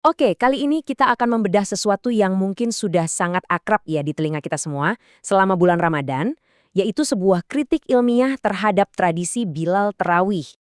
Oke, kali ini kita akan membedah sesuatu yang mungkin sudah sangat akrab ya di telinga kita semua selama bulan Ramadan, yaitu sebuah kritik ilmiah terhadap tradisi Bilal Tarawih.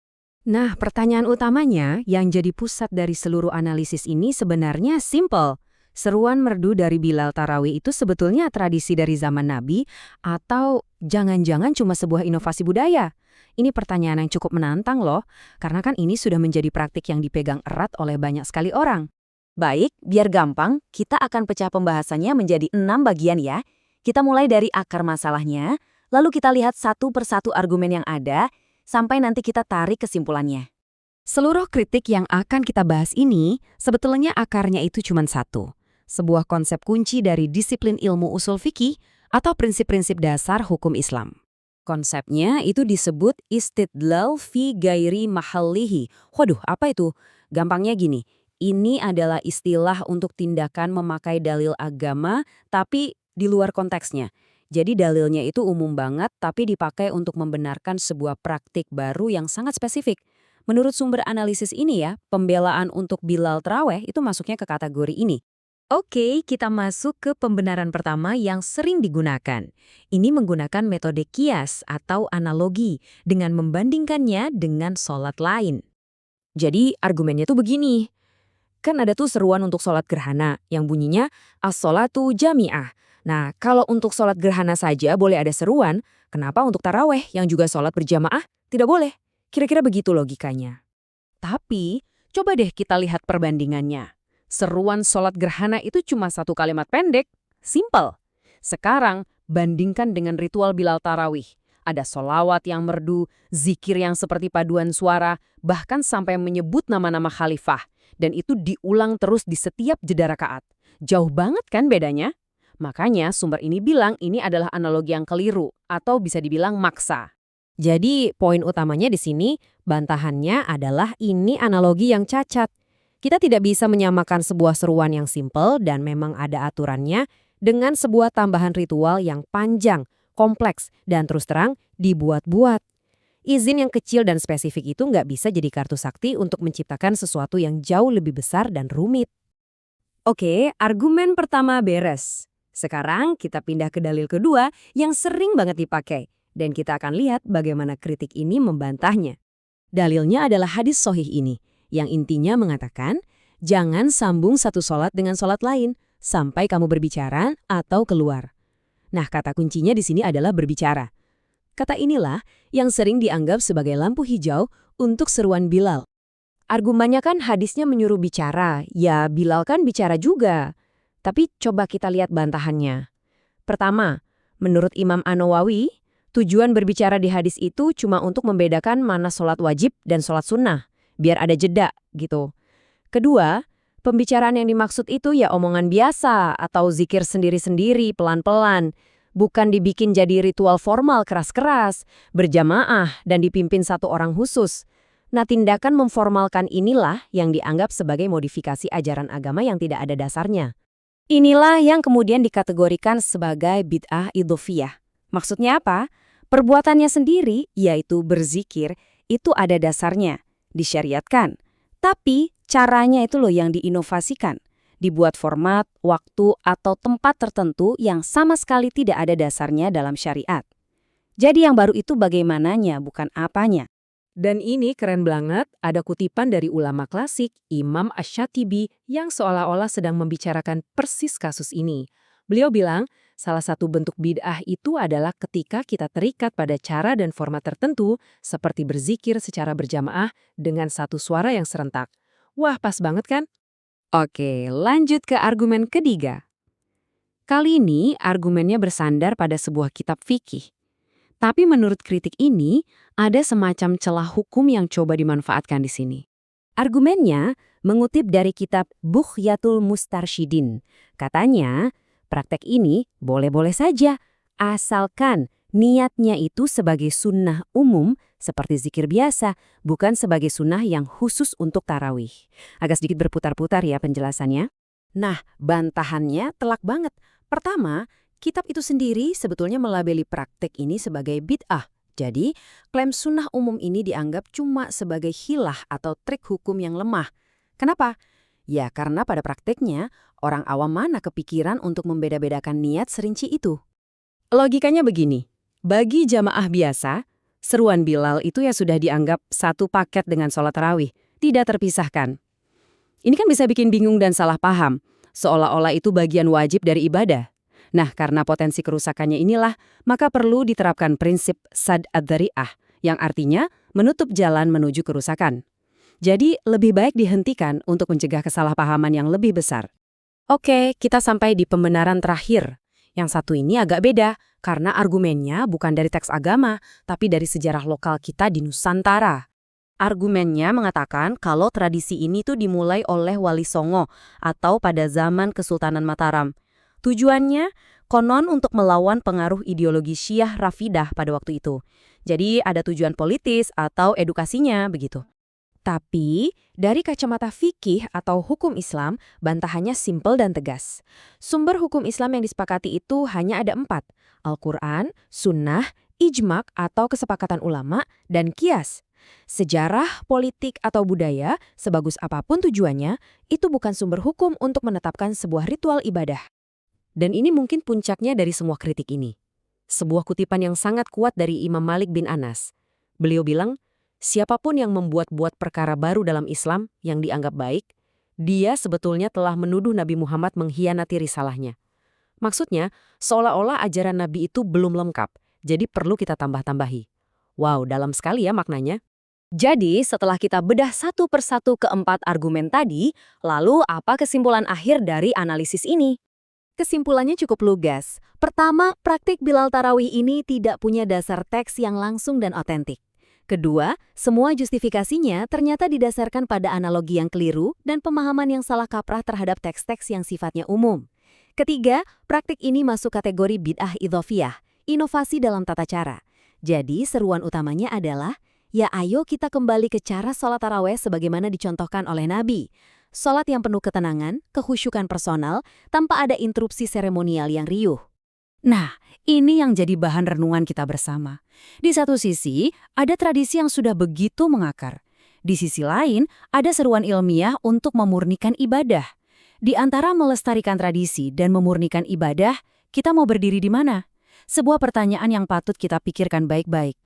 Nah, pertanyaan utamanya yang jadi pusat dari seluruh analisis ini sebenarnya simple. Seruan merdu dari Bilal Tarawih itu sebetulnya tradisi dari zaman Nabi atau jangan-jangan cuma sebuah inovasi budaya? Ini pertanyaan yang cukup menantang loh, karena kan ini sudah menjadi praktik yang dipegang erat oleh banyak sekali orang. Baik, biar gampang, kita akan pecah pembahasannya menjadi 6 bagian ya. Kita mulai dari akar masalahnya, lalu kita lihat satu persatu argumen yang ada, sampai nanti kita tarik kesimpulannya. Seluruh kritik yang akan kita bahas ini sebetulnya akarnya itu cuma satu. Sebuah konsep kunci dari disiplin ilmu usul fikih atau prinsip-prinsip dasar hukum Islam. Konsepnya itu disebut istidlal fi gairi mahallihi. Waduh, apa itu? Gampangnya gini, ini adalah istilah untuk tindakan memakai dalil agama, tapi di luar konteksnya. Jadi dalilnya itu umum banget, tapi dipakai untuk membenarkan sebuah praktik baru yang sangat spesifik. Menurut sumber analisis ini ya, pembelaan untuk Bilal Traweh itu masuknya ke kategori ini. Oke, kita masuk ke pembenaran pertama yang sering digunakan. Ini menggunakan metode kias atau analogi dengan membandingkannya dengan sholat lain. Jadi argumennya tuh begini, kan ada tuh seruan untuk sholat gerhana yang bunyinya as-sholatu jami'ah. Nah, kalau untuk sholat gerhana saja boleh ada seruan, kenapa untuk taraweh yang juga sholat berjamaah tidak boleh? Kira-kira begitu logikanya. Tapi, coba deh kita lihat perbandingannya. Seruan sholat gerhana itu cuma satu kalimat pendek, simple. Sekarang, bandingkan dengan ritual Bilal Tarawih. Ada solawat yang merdu, zikir yang seperti paduan suara, bahkan sampai menyebut nama-nama khalifah. Dan itu diulang terus di setiap jeda rakaat. Jauh banget kan bedanya? Makanya sumber ini bilang ini adalah analogi yang keliru, atau bisa dibilang maksa. Jadi, poin utamanya di sini, bantahannya adalah ini analogi yang cacat. Kita tidak bisa menyamakan sebuah seruan yang simpel dan memang ada aturannya dengan sebuah tambahan ritual yang panjang, kompleks, dan terus terang dibuat-buat. Izin yang kecil dan spesifik itu nggak bisa jadi kartu sakti untuk menciptakan sesuatu yang jauh lebih besar dan rumit. Oke, argumen pertama beres. Sekarang kita pindah ke dalil kedua yang sering banget dipakai. Dan kita akan lihat bagaimana kritik ini membantahnya. Dalilnya adalah hadis sohih ini, yang intinya mengatakan, jangan sambung satu sholat dengan sholat lain, sampai kamu berbicara atau keluar. Nah, kata kuncinya di sini adalah berbicara. Kata inilah yang sering dianggap sebagai lampu hijau untuk seruan Bilal. Argumennya kan hadisnya menyuruh bicara, ya Bilal kan bicara juga. Tapi coba kita lihat bantahannya. Pertama, menurut Imam An-Nawawi, tujuan berbicara di hadis itu cuma untuk membedakan mana sholat wajib dan sholat sunnah, biar ada jeda gitu. Kedua, pembicaraan yang dimaksud itu ya omongan biasa atau zikir sendiri-sendiri pelan-pelan, bukan dibikin jadi ritual formal keras-keras, berjamaah dan dipimpin satu orang khusus. Nah, tindakan memformalkan inilah yang dianggap sebagai modifikasi ajaran agama yang tidak ada dasarnya. Inilah yang kemudian dikategorikan sebagai bid'ah idhofiyah. Maksudnya apa? Perbuatannya sendiri, yaitu berzikir, itu ada dasarnya, disyariatkan. Tapi caranya itu loh yang diinovasikan. Dibuat format, waktu, atau tempat tertentu yang sama sekali tidak ada dasarnya dalam syariat. Jadi yang baru itu bagaimananya, bukan apanya. Dan ini keren banget, ada kutipan dari ulama klasik, Imam Asy-Syatibi, yang seolah-olah sedang membicarakan persis kasus ini. Beliau bilang, salah satu bentuk bid'ah itu adalah ketika kita terikat pada cara dan format tertentu, seperti berzikir secara berjamaah dengan satu suara yang serentak. Wah, pas banget kan? Oke, lanjut ke argumen ketiga. Kali ini argumennya bersandar pada sebuah kitab fikih. Tapi menurut kritik ini, ada semacam celah hukum yang coba dimanfaatkan di sini. Argumennya mengutip dari kitab Bughyatul Mustarsyidin. Katanya, praktek ini boleh-boleh saja, asalkan niatnya itu sebagai sunnah umum seperti zikir biasa, bukan sebagai sunnah yang khusus untuk tarawih. Agak sedikit berputar-putar ya penjelasannya. Nah, bantahannya telak banget. Pertama, kitab itu sendiri sebetulnya melabeli praktek ini sebagai bid'ah. Jadi, klaim sunnah umum ini dianggap cuma sebagai hilah atau trik hukum yang lemah. Kenapa? Ya, karena pada prakteknya, orang awam mana kepikiran untuk membeda-bedakan niat serinci itu? Logikanya begini, bagi jamaah biasa, seruan Bilal itu ya sudah dianggap satu paket dengan sholat tarawih, tidak terpisahkan. Ini kan bisa bikin bingung dan salah paham, seolah-olah itu bagian wajib dari ibadah. Nah, karena potensi kerusakannya inilah, maka perlu diterapkan prinsip sad ad-dhari'ah, yang artinya menutup jalan menuju kerusakan. Jadi, lebih baik dihentikan untuk mencegah kesalahpahaman yang lebih besar. Oke, kita sampai di pembenaran terakhir. Yang satu ini agak beda, karena argumennya bukan dari teks agama, tapi dari sejarah lokal kita di Nusantara. Argumennya mengatakan kalau tradisi ini tuh dimulai oleh Wali Songo atau pada zaman Kesultanan Mataram. Tujuannya konon untuk melawan pengaruh ideologi Syiah Rafidah pada waktu itu. Jadi ada tujuan politis atau edukasinya begitu. Tapi, dari kacamata fikih atau hukum Islam, bantahannya simpel dan tegas. Sumber hukum Islam yang disepakati itu hanya ada 4, Al-Quran, Sunnah, Ijma' atau kesepakatan ulama, dan Qiyas. Sejarah, politik, atau budaya, sebagus apapun tujuannya, itu bukan sumber hukum untuk menetapkan sebuah ritual ibadah. Dan ini mungkin puncaknya dari semua kritik ini. Sebuah kutipan yang sangat kuat dari Imam Malik bin Anas. Beliau bilang, siapapun yang membuat-buat perkara baru dalam Islam yang dianggap baik, dia sebetulnya telah menuduh Nabi Muhammad mengkhianati risalahnya. Maksudnya, seolah-olah ajaran Nabi itu belum lengkap, jadi perlu kita tambah-tambahi. Wow, dalam sekali ya maknanya. Jadi, setelah kita bedah satu persatu keempat argumen tadi, lalu apa kesimpulan akhir dari analisis ini? Kesimpulannya cukup lugas. Pertama, praktik Bilal Tarawih ini tidak punya dasar teks yang langsung dan otentik. Kedua, semua justifikasinya ternyata didasarkan pada analogi yang keliru dan pemahaman yang salah kaprah terhadap teks-teks yang sifatnya umum. Ketiga, praktik ini masuk kategori bid'ah idhofiyah, inovasi dalam tata cara. Jadi, seruan utamanya adalah, ya ayo kita kembali ke cara sholat tarawih sebagaimana dicontohkan oleh Nabi. Sholat yang penuh ketenangan, kekhusyukan personal, tanpa ada interupsi seremonial yang riuh. Nah, ini yang jadi bahan renungan kita bersama. Di satu sisi, ada tradisi yang sudah begitu mengakar. Di sisi lain, ada seruan ilmiah untuk memurnikan ibadah. Di antara melestarikan tradisi dan memurnikan ibadah, kita mau berdiri di mana? Sebuah pertanyaan yang patut kita pikirkan baik-baik.